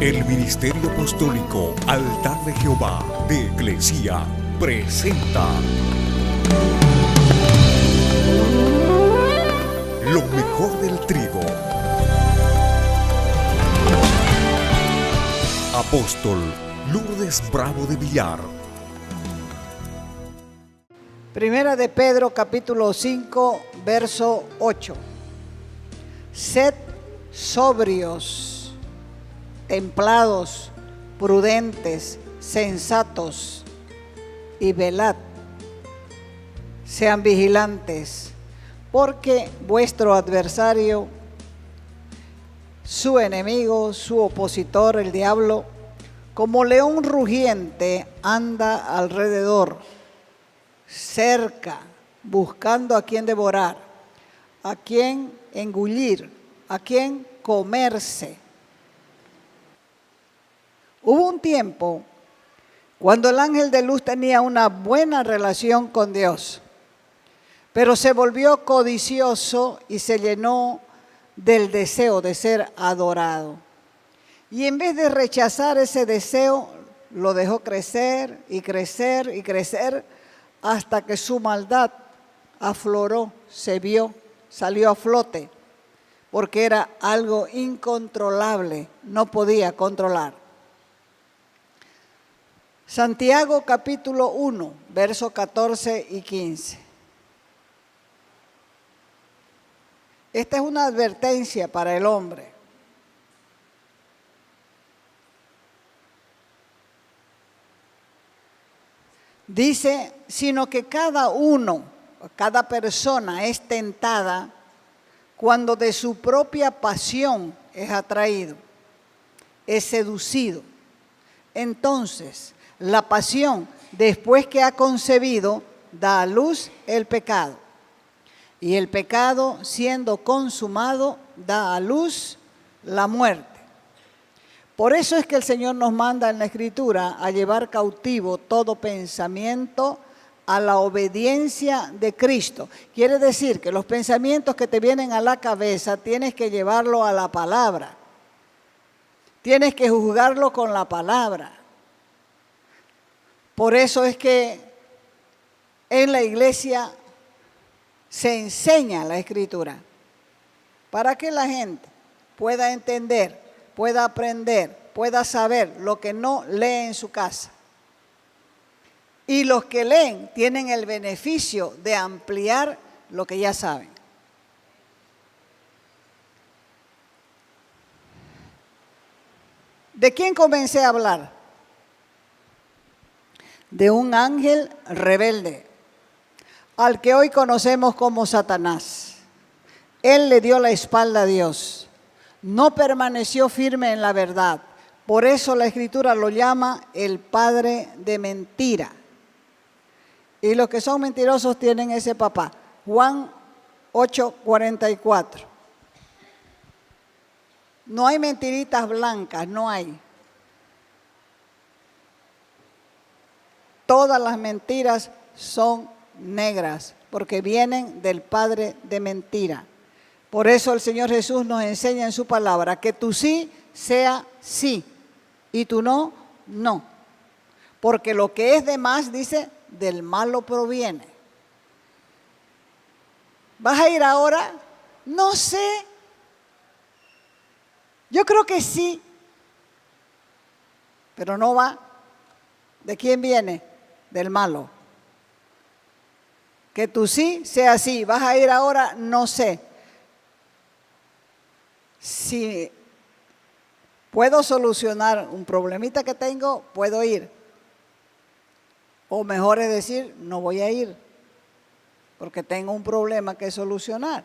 El Ministerio Apostólico Altar de Jehová de Eclesia presenta lo mejor del trigo. Apóstol Lourdes Bravo de Villar. Primera de Pedro, capítulo 5, verso 8. Sed sobrios, templados, prudentes, sensatos y velad. Sean vigilantes, porque vuestro adversario, su enemigo, su opositor, el diablo, como león rugiente, anda alrededor, cerca, buscando a quien devorar, a quien engullir, a quien comerse. Hubo un tiempo cuando el ángel de luz tenía una buena relación con Dios, pero se volvió codicioso y se llenó del deseo de ser adorado. Y en vez de rechazar ese deseo, lo dejó crecer y crecer y crecer hasta que su maldad afloró, se vio, salió a flote, porque era algo incontrolable, no podía controlar. Santiago capítulo 1, versos 14 y 15. Esta es una advertencia para el hombre. Dice, sino que cada uno, cada persona es tentada cuando de su propia pasión es atraído, es seducido. Entonces, la pasión, después que ha concebido, da a luz el pecado. Y el pecado, siendo consumado, da a luz la muerte. Por eso es que el Señor nos manda en la Escritura a llevar cautivo todo pensamiento a la obediencia de Cristo. Quiere decir que los pensamientos que te vienen a la cabeza tienes que llevarlo a la palabra. Tienes que juzgarlo con la palabra. Por eso es que en la iglesia se enseña la Escritura, para que la gente pueda entender, pueda aprender, pueda saber lo que no lee en su casa. Y los que leen tienen el beneficio de ampliar lo que ya saben. ¿De quién comencé a hablar? De un ángel rebelde, al que hoy conocemos como Satanás. Él le dio la espalda a Dios, no permaneció firme en la verdad. Por eso la Escritura lo llama el padre de mentira. Y los que son mentirosos tienen ese papá. Juan 8:44. No hay mentiritas blancas, no hay. Todas las mentiras son negras, porque vienen del padre de mentira. Por eso el Señor Jesús nos enseña en su palabra que tu sí sea sí y tu no, no. Porque lo que es de más, dice, del malo proviene. ¿Vas a ir ahora? No sé. Yo creo que sí, pero no va. ¿De quién viene? Del malo. Que tu sí sea sí. ¿Vas a ir ahora? No sé. Si puedo solucionar un problemita que tengo, puedo ir. O mejor es decir, no voy a ir, porque tengo un problema que solucionar.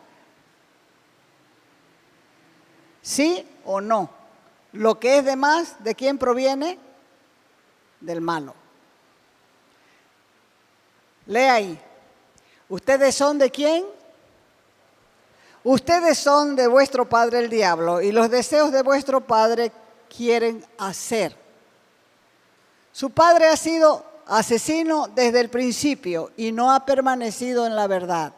¿Sí o no? Lo que es de más, ¿de quién proviene? Del malo. Lea ahí. ¿Ustedes son de quién? Ustedes son de vuestro padre el diablo, y los deseos de vuestro padre quieren hacer. Su padre ha sido asesino desde el principio y no ha permanecido en la verdad,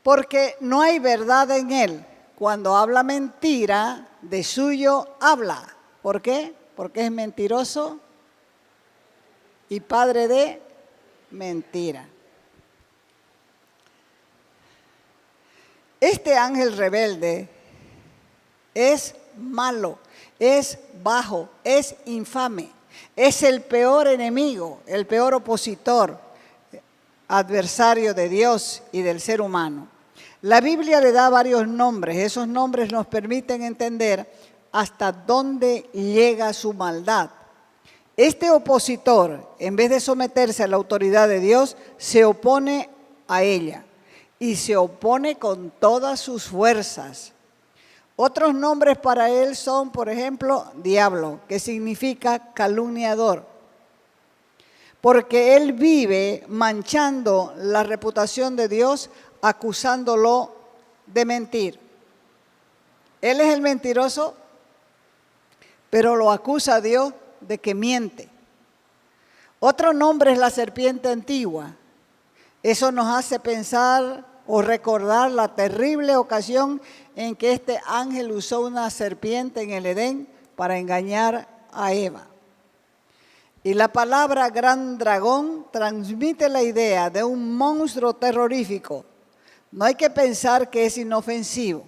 porque no hay verdad en él. cuando habla mentira, de suyo habla. ¿Por qué? Porque es mentiroso y padre de mentira. Este ángel rebelde es malo, es bajo, es infame, es el peor enemigo, el peor opositor, adversario de Dios y del ser humano. La Biblia le da varios nombres. Esos nombres nos permiten entender hasta dónde llega su maldad. Este opositor, en vez de someterse a la autoridad de Dios, se opone a ella y se opone con todas sus fuerzas. Otros nombres para él son, por ejemplo, diablo, que significa calumniador, porque él vive manchando la reputación de Dios, acusándolo de mentir. Él es el mentiroso, pero lo acusa a Dios de que miente. Otro nombre es la serpiente antigua. Eso nos hace pensar o recordar la terrible ocasión en que este ángel usó una serpiente en el Edén para engañar a Eva. Y la palabra gran dragón transmite la idea de un monstruo terrorífico. No hay que pensar que es inofensivo.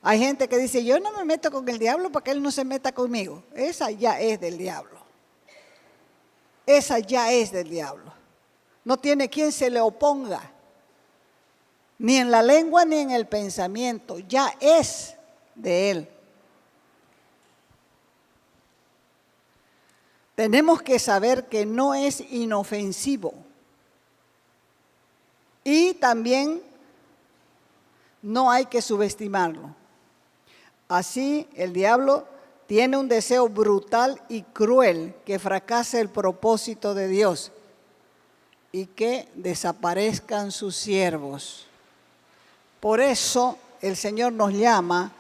Hay gente que dice, yo no me meto con el diablo para que él no se meta conmigo. Esa ya es del diablo. Esa ya es del diablo. No tiene quien se le oponga, ni en la lengua ni en el pensamiento. Ya es de él. Tenemos que saber que no es inofensivo. Y también no hay que subestimarlo. Así, el diablo tiene un deseo brutal y cruel que fracase el propósito de Dios y que desaparezcan sus siervos. Por eso el Señor nos llama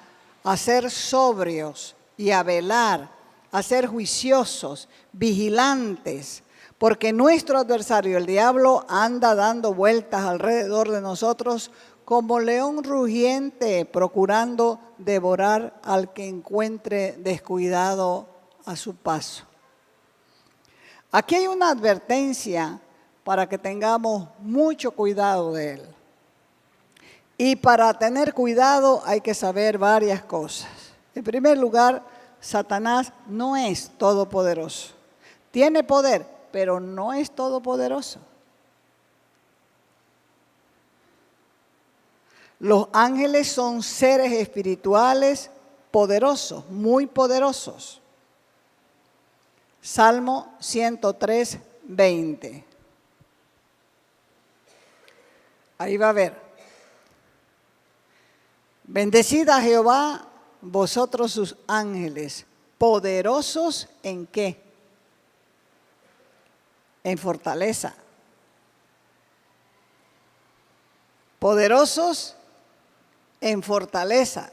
a ser sobrios y a velar, a ser juiciosos, vigilantes, porque nuestro adversario, el diablo, anda dando vueltas alrededor de nosotros como león rugiente, procurando devorar al que encuentre descuidado a su paso. Aquí hay una advertencia para que tengamos mucho cuidado de él. Y para tener cuidado hay que saber varias cosas. En primer lugar, Satanás no es todopoderoso. Tiene poder, pero no es todopoderoso. Los ángeles son seres espirituales poderosos, muy poderosos. Salmo 103, 20. Ahí va a ver. Bendecid a Jehová, vosotros sus ángeles, poderosos ¿en qué? En fortaleza. Poderosos en fortaleza,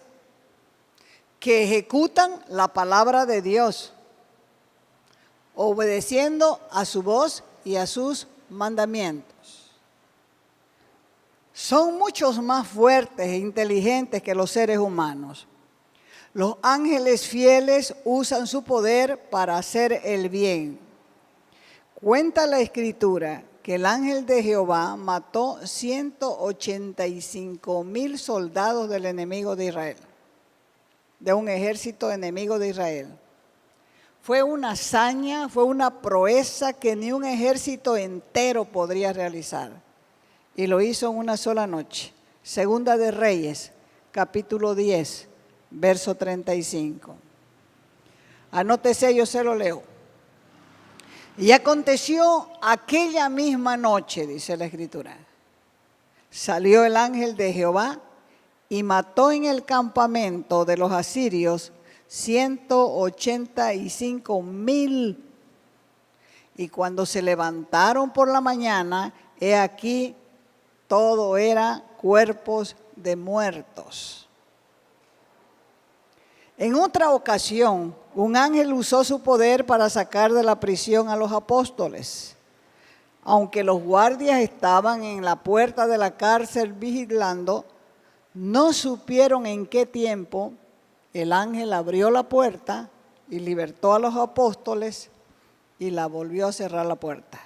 que ejecutan la palabra de Dios, obedeciendo a su voz y a sus mandamientos. Son muchos más fuertes e inteligentes que los seres humanos. Los ángeles fieles usan su poder para hacer el bien. Cuenta la Escritura que el ángel de Jehová mató 185,000 soldados del enemigo de Israel, de un ejército enemigo de Israel. Fue una hazaña, fue una proeza que ni un ejército entero podría realizar. Y lo hizo en una sola noche. Segunda de Reyes, capítulo 10, verso 35. Anótese, yo se lo leo. Y aconteció aquella misma noche, dice la Escritura, salió el ángel de Jehová y mató en el campamento de los asirios 185,000. Y cuando se levantaron por la mañana, he aquí, todo era cuerpos de muertos. En otra ocasión, un ángel usó su poder para sacar de la prisión a los apóstoles. Aunque los guardias estaban en la puerta de la cárcel vigilando, no supieron en qué tiempo el ángel abrió la puerta y libertó a los apóstoles y la volvió a cerrar la puerta.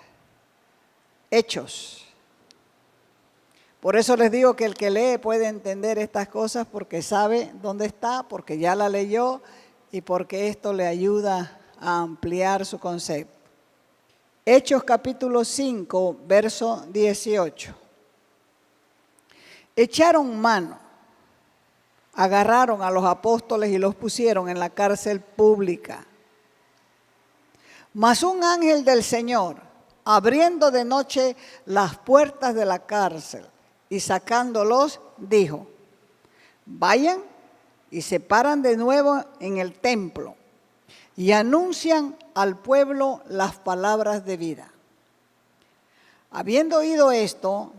Hechos. Por eso les digo que el que lee puede entender estas cosas porque sabe dónde está, porque ya la leyó y porque esto le ayuda a ampliar su concepto. Hechos capítulo 5, verso 18. Echaron mano, agarraron a los apóstoles y los pusieron en la cárcel pública. Mas un ángel del Señor, abriendo de noche las puertas de la cárcel y sacándolos, dijo: vayan y se paran de nuevo en el templo y anuncian al pueblo las palabras de vida. Habiendo oído esto,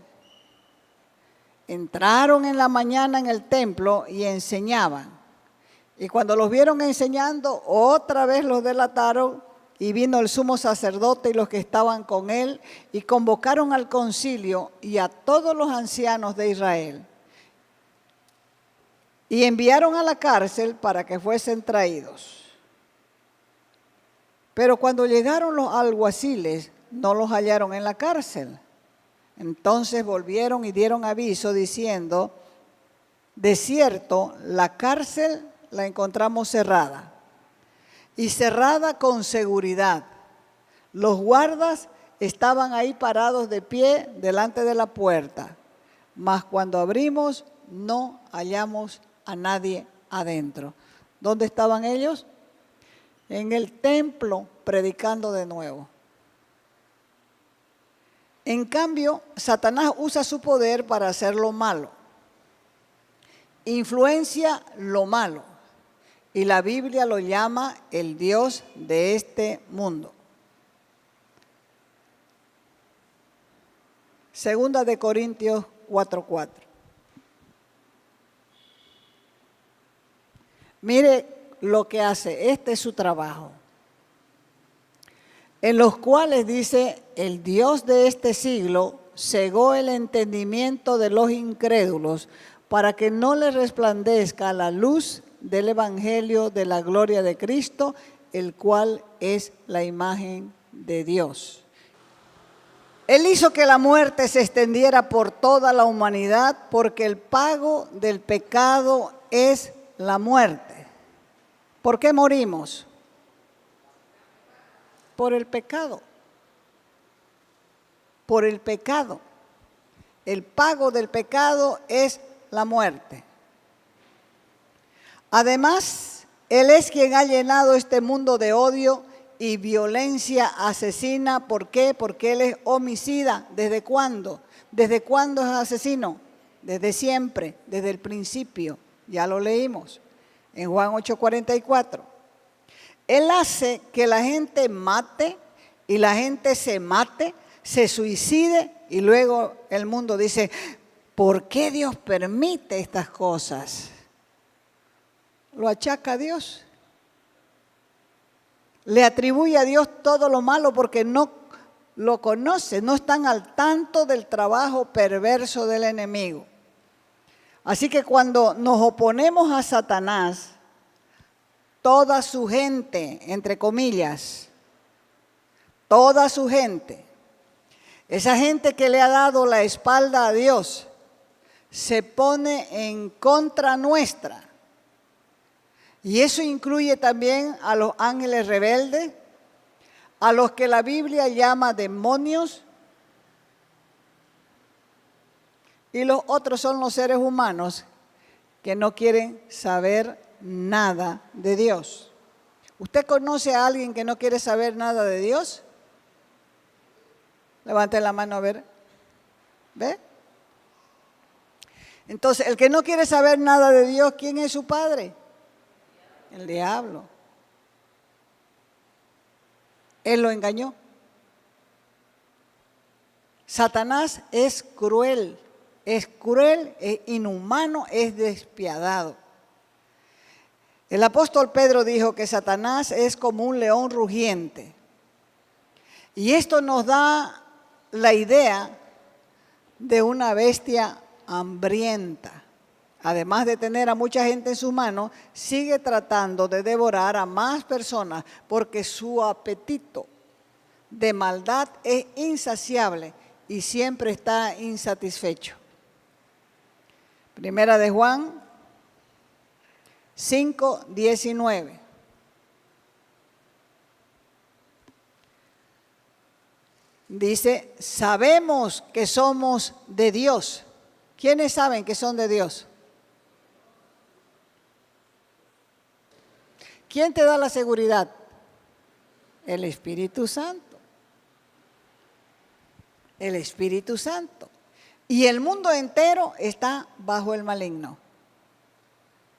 entraron en la mañana en el templo y enseñaban. Y cuando los vieron enseñando, otra vez los delataron, y vino el sumo sacerdote y los que estaban con él, y convocaron al concilio y a todos los ancianos de Israel. Y enviaron a la cárcel para que fuesen traídos. Pero cuando llegaron los alguaciles, no los hallaron en la cárcel. Entonces volvieron y dieron aviso diciendo: de cierto, la cárcel la encontramos cerrada, y cerrada con seguridad. Los guardas estaban ahí parados de pie delante de la puerta, mas cuando abrimos no hallamos a nadie adentro. ¿Dónde estaban ellos? En el templo, predicando de nuevo. En cambio, Satanás usa su poder para hacer lo malo. Influencia lo malo. Y la Biblia lo llama el Dios de este mundo. Segunda de Corintios 4:4. Mire lo que hace, este es su trabajo. En los cuales dice: el Dios de este siglo cegó el entendimiento de los incrédulos para que no les resplandezca la luz del evangelio de la gloria de Cristo, el cual es la imagen de Dios. Él hizo que la muerte se extendiera por toda la humanidad, porque el pago del pecado es la muerte. ¿Por qué morimos? Por el pecado. Por el pecado. El pago del pecado es la muerte. Además, Él es quien ha llenado este mundo de odio y violencia asesina. ¿Por qué? Porque Él es homicida. ¿Desde cuándo? ¿Desde cuándo es asesino? Desde siempre, desde el principio. Ya lo leímos en Juan 8:44. Él hace que la gente mate y la gente se mate, se suicide, y luego el mundo dice: ¿por qué Dios permite estas cosas? Lo achaca a Dios. Le atribuye a Dios todo lo malo porque no lo conoce, no están al tanto del trabajo perverso del enemigo. Así que cuando nos oponemos a Satanás, toda su gente, entre comillas, toda su gente, esa gente que le ha dado la espalda a Dios, se pone en contra nuestra. Y eso incluye también a los ángeles rebeldes, a los que la Biblia llama demonios, y los otros son los seres humanos que no quieren saber nada de Dios. ¿Usted conoce a alguien que no quiere saber nada de Dios? Levante la mano a ver. ¿Ve? Entonces, el que no quiere saber nada de Dios, ¿quién es su padre? El diablo. Él lo engañó. Satanás es cruel, es inhumano, es despiadado. El apóstol Pedro dijo que Satanás es como un león rugiente. Y esto nos da la idea de una bestia hambrienta. además de tener a mucha gente en sus manos, sigue tratando de devorar a más personas porque su apetito de maldad es insaciable y siempre está insatisfecho. Primera de Juan 5:19. Dice, sabemos que somos de Dios. ¿Quiénes saben que son de Dios? ¿Quién te da la seguridad? El Espíritu Santo. El Espíritu Santo. Y el mundo entero está bajo el maligno.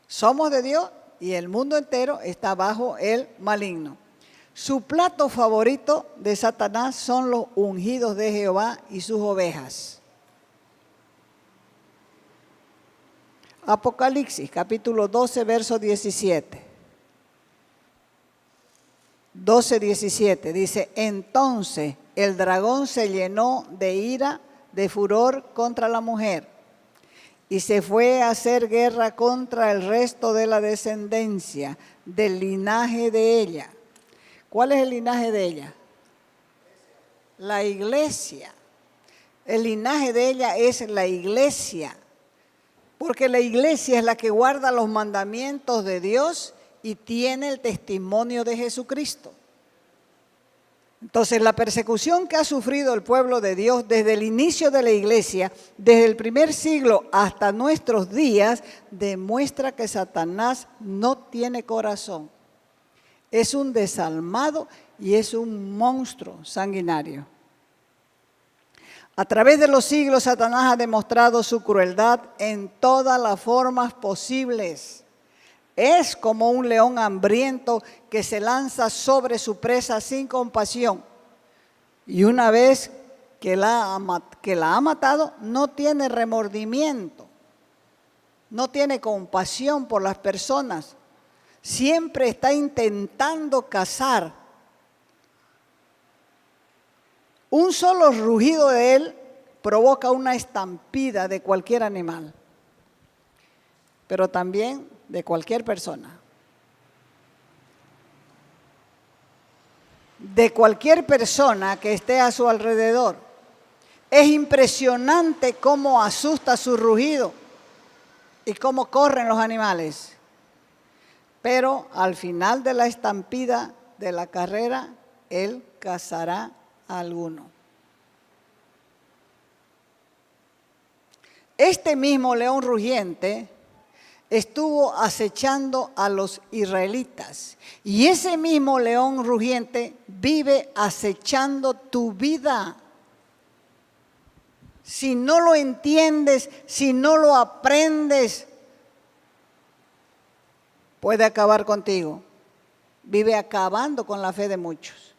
Somos de Dios y el mundo entero está bajo el maligno. Su plato favorito de Satanás son los ungidos de Jehová y sus ovejas. Apocalipsis, capítulo 12, verso 17. 12:17 dice, entonces el dragón se llenó de ira, de furor contra la mujer y se fue a hacer guerra contra el resto de la descendencia del linaje de ella. ¿Cuál es el linaje de ella? La iglesia. El linaje de ella es la iglesia, porque la iglesia es la que guarda los mandamientos de Dios y tiene el testimonio de Jesucristo. Entonces, la persecución que ha sufrido el pueblo de Dios desde el inicio de la iglesia, desde el primer siglo hasta nuestros días, demuestra que Satanás no tiene corazón. Es un desalmado y es un monstruo sanguinario. A través de los siglos, Satanás ha demostrado su crueldad en todas las formas posibles. Es como un león hambriento que se lanza sobre su presa sin compasión. Y una vez que la ha matado, no tiene remordimiento, no tiene compasión por las personas. Siempre está intentando cazar. Un solo rugido de él provoca una estampida de cualquier animal, pero también de cualquier persona. De cualquier persona que esté a su alrededor. Es impresionante cómo asusta su rugido y cómo corren los animales. Pero al final de la estampida de la carrera, él cazará a alguno. Este mismo león rugiente estuvo acechando a los israelitas. Y ese mismo león rugiente vive acechando tu vida. Si no lo entiendes, si no lo aprendes, puede acabar contigo. Vive acabando con la fe de muchos.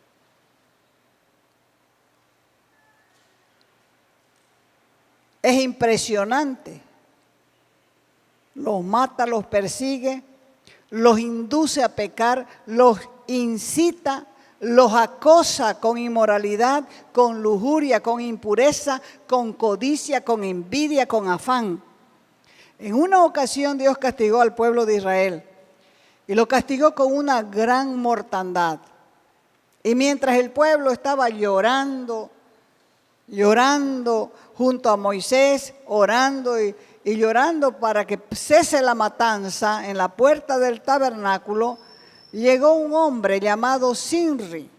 Es impresionante. Los mata, los persigue, los induce a pecar, los incita, los acosa con inmoralidad, con lujuria, con impureza, con codicia, con envidia, con afán. En una ocasión Dios castigó al pueblo de Israel y lo castigó con una gran mortandad. Y mientras el pueblo estaba llorando junto a Moisés, orando y llorando para que cese la matanza en la puerta del tabernáculo, llegó un hombre llamado Sinri.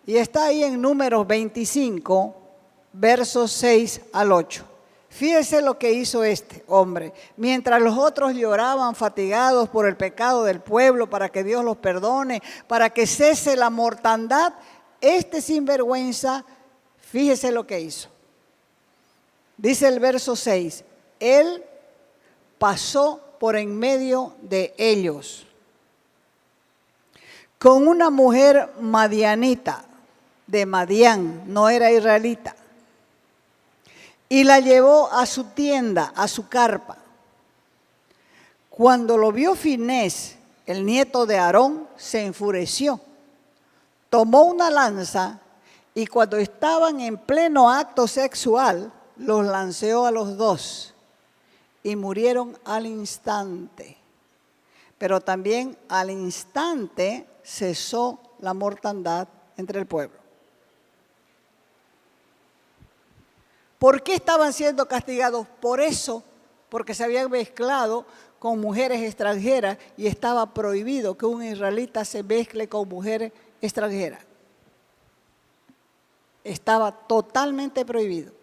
Y está ahí en Números 25, versos 6 al 8. Fíjese lo que hizo este hombre. Mientras los otros lloraban fatigados por el pecado del pueblo, para que Dios los perdone, para que cese la mortandad, este sinvergüenza, fíjese lo que hizo. Dice el verso 6, él pasó por en medio de ellos con una mujer madianita, de Madián, no era israelita, y la llevó a su tienda, a su carpa. Cuando lo vio Finés, el nieto de Aarón, se enfureció, tomó una lanza y cuando estaban en pleno acto sexual, los lanceó a los dos. y murieron al instante. Pero también al instante cesó la mortandad entre el pueblo. ¿Por qué estaban siendo castigados? Por eso, porque se habían mezclado con mujeres extranjeras y estaba prohibido que un israelita se mezcle con mujeres extranjeras. Estaba totalmente prohibido.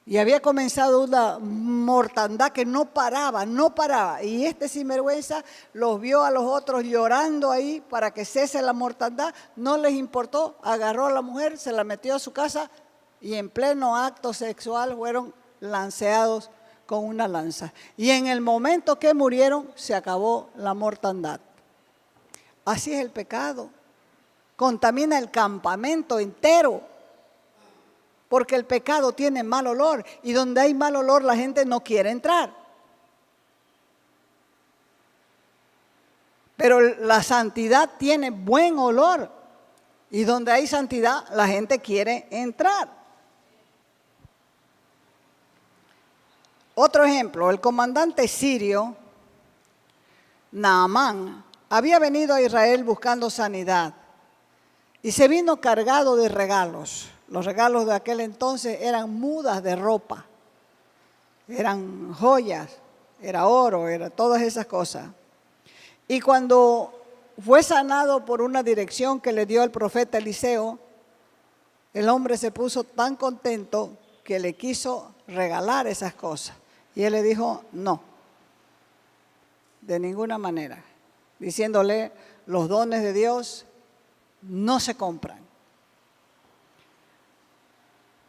Y había comenzado una mortandad que no paraba. Y este sinvergüenza los vio a los otros llorando ahí para que cese la mortandad. No les importó, agarró a la mujer, se la metió a su casa y en pleno acto sexual fueron lanceados con una lanza. Y en el momento que murieron, se acabó la mortandad. Así es el pecado. Contamina el campamento entero. Porque el pecado tiene mal olor y donde hay mal olor la gente no quiere entrar. Pero la santidad tiene buen olor y donde hay santidad la gente quiere entrar. Otro ejemplo, el comandante sirio, Naamán, había venido a Israel buscando sanidad y se vino cargado de regalos. Los regalos de aquel entonces eran mudas de ropa, eran joyas, era oro, era todas esas cosas. Y cuando fue sanado por una dirección que le dio el profeta Eliseo, el hombre se puso tan contento que le quiso regalar esas cosas. Y él le dijo, no, de ninguna manera, diciéndole, los dones de Dios no se compran.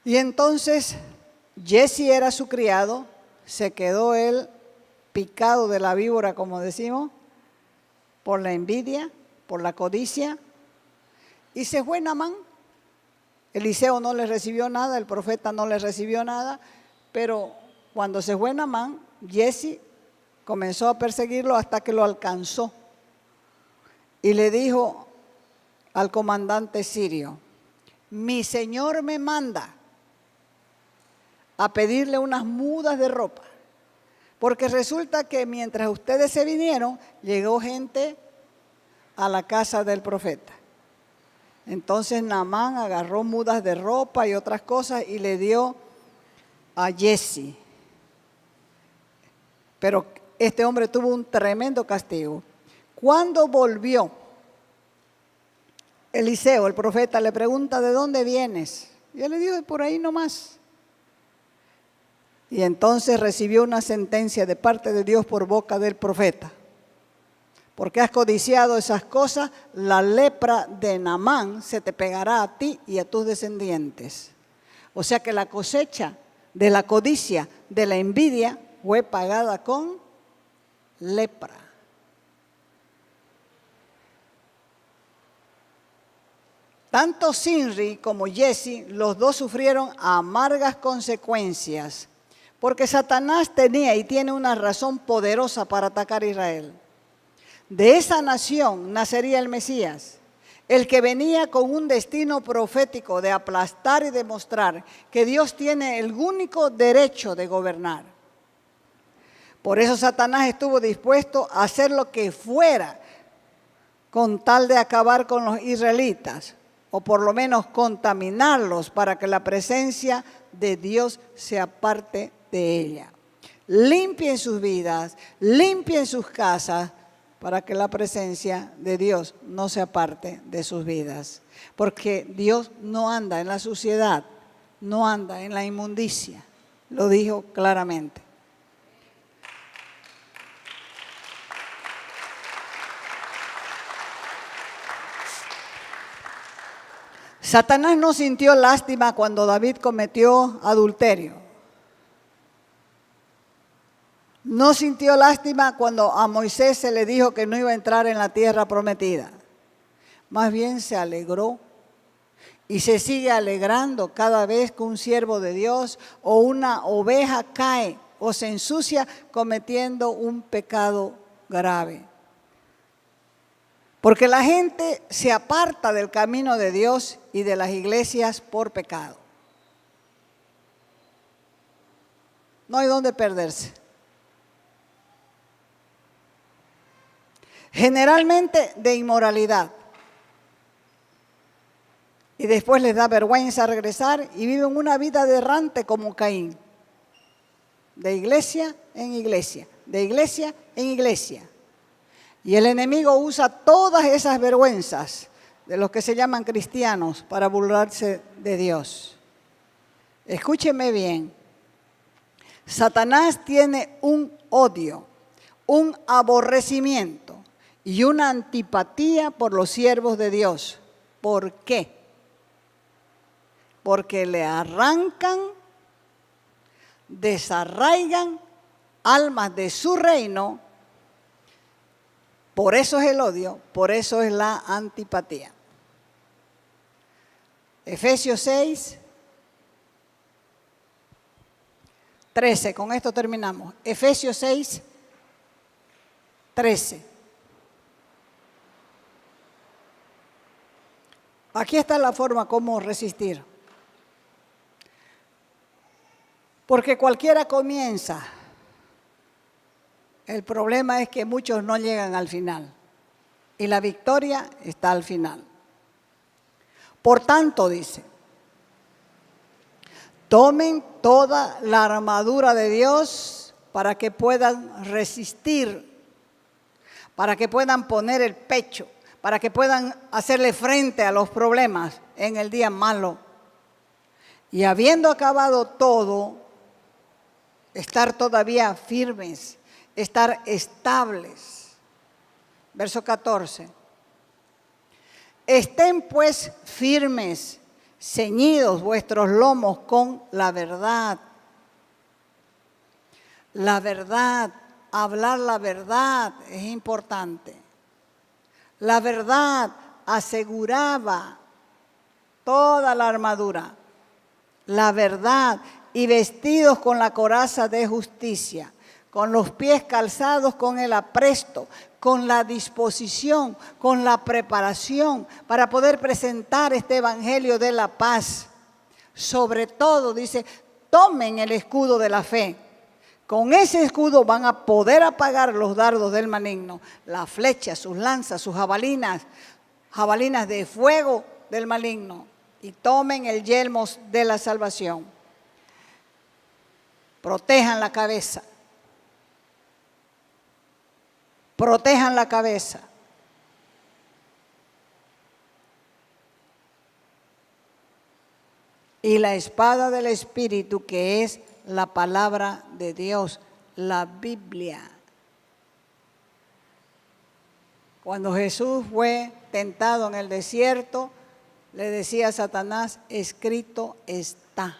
Y entonces Jesse era su criado, se quedó él picado de la víbora, como decimos, por la envidia, por la codicia, y se fue Naamán. Eliseo no le recibió nada, el profeta no le recibió nada, pero cuando se fue Naamán, Jesse comenzó a perseguirlo hasta que lo alcanzó. Y le dijo al comandante sirio, mi señor me manda a pedirle unas mudas de ropa, porque resulta que mientras ustedes se vinieron, llegó gente a la casa del profeta. Entonces Naamán agarró mudas de ropa y otras cosas y le dio a Jesse. Pero este hombre tuvo un tremendo castigo. Cuando volvió, Eliseo, el profeta, le pregunta, ¿de dónde vienes? Y él le dijo, por ahí nomás. Y entonces recibió una sentencia de parte de Dios por boca del profeta. Porque has codiciado esas cosas, la lepra de Naamán se te pegará a ti y a tus descendientes. O sea que la cosecha de la codicia, de la envidia, fue pagada con lepra. Tanto Sinri como Jesse, los dos sufrieron amargas consecuencias, porque Satanás tenía y tiene una razón poderosa para atacar a Israel. De esa nación nacería el Mesías, el que venía con un destino profético de aplastar y demostrar que Dios tiene el único derecho de gobernar. Por eso Satanás estuvo dispuesto a hacer lo que fuera con tal de acabar con los israelitas, o por lo menos contaminarlos para que la presencia de Dios se aparte de ella. Limpien sus vidas, limpien sus casas, para que la presencia de Dios no se aparte de sus vidas. Porque Dios no anda en la suciedad, no anda en la inmundicia. Lo dijo claramente. Satanás no sintió lástima cuando David cometió adulterio. No sintió lástima cuando a Moisés se le dijo que no iba a entrar en la tierra prometida. Más bien se alegró y se sigue alegrando cada vez que un siervo de Dios o una oveja cae o se ensucia cometiendo un pecado grave. Porque la gente se aparta del camino de Dios y de las iglesias por pecado. No hay dónde perderse. generalmente de inmoralidad. Y después les da vergüenza regresar y viven una vida de errante como Caín. De iglesia en iglesia, de iglesia en iglesia. Y el enemigo usa todas esas vergüenzas de los que se llaman cristianos para burlarse de Dios. Escúcheme bien. Satanás tiene un odio, un aborrecimiento y una antipatía por los siervos de Dios. ¿Por qué? Porque le arrancan, desarraigan almas de su reino. Por eso es el odio, por eso es la antipatía. Efesios 6, 13, con esto terminamos. Efesios 6, 13. Aquí está la forma como resistir. Porque cualquiera comienza. El problema es que muchos no llegan al final. Y la victoria está al final. Por tanto, dice, tomen toda la armadura de Dios para que puedan resistir, para que puedan poner el pecho, para que puedan hacerle frente a los problemas en el día malo. Y habiendo acabado todo, estar todavía firmes, estar estables. Verso 14. Estén pues firmes, ceñidos vuestros lomos con la verdad. La verdad, hablar la verdad es importante. La verdad aseguraba toda la armadura. La verdad, y vestidos con la coraza de justicia, con los pies calzados con el apresto, con la disposición, con la preparación para poder presentar este evangelio de la paz. Sobre todo, dice, tomen el escudo de la fe. Con ese escudo van a poder apagar los dardos del maligno, las flechas, sus lanzas, sus jabalinas de fuego del maligno. Y tomen el yelmo de la salvación. Protejan la cabeza. Protejan la cabeza. Y la espada del Espíritu, que es la palabra de Dios, la Biblia. Cuando Jesús fue tentado en el desierto, le decía a Satanás, escrito está.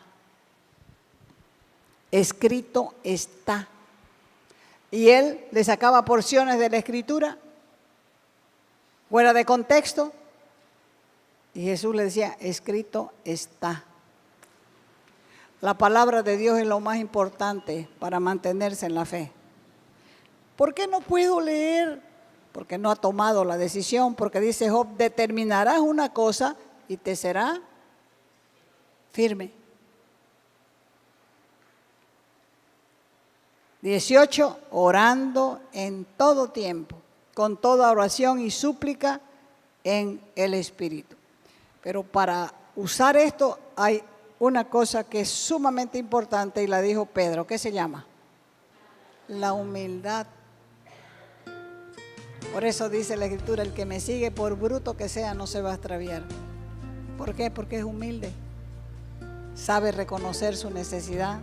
Escrito está. Y él le sacaba porciones de la Escritura fuera de contexto. Y Jesús le decía, escrito está. La palabra de Dios es lo más importante para mantenerse en la fe. ¿Por qué no puedo leer? Porque no ha tomado la decisión. Porque dice Job, determinarás una cosa y te será firme. 18, orando en todo tiempo, con toda oración y súplica en el Espíritu. Pero para usar esto hay una cosa que es sumamente importante y la dijo Pedro. ¿Qué se llama? La humildad. Por eso dice la Escritura, el que me sigue, por bruto que sea, no se va a extraviar. ¿Por qué? Porque es humilde. Sabe reconocer su necesidad.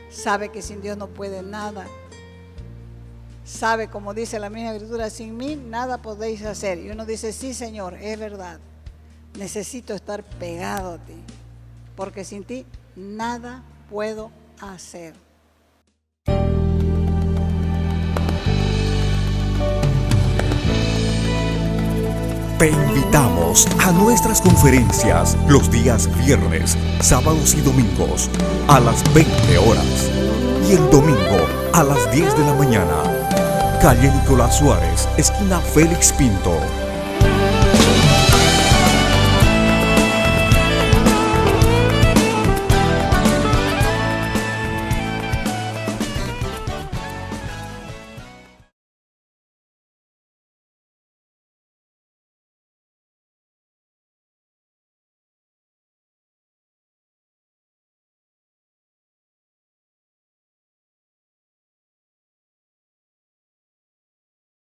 Sabe que sin Dios no puede nada. Sabe, como dice la misma Escritura, sin mí nada podéis hacer. Y uno dice, sí, Señor, es verdad. Necesito estar pegado a ti, porque sin ti nada puedo hacer. Te invitamos a nuestras conferencias los días viernes, sábados y domingos a las 20 horas y el domingo a las 10 de la mañana. Calle Nicolás Suárez, esquina Félix Pinto,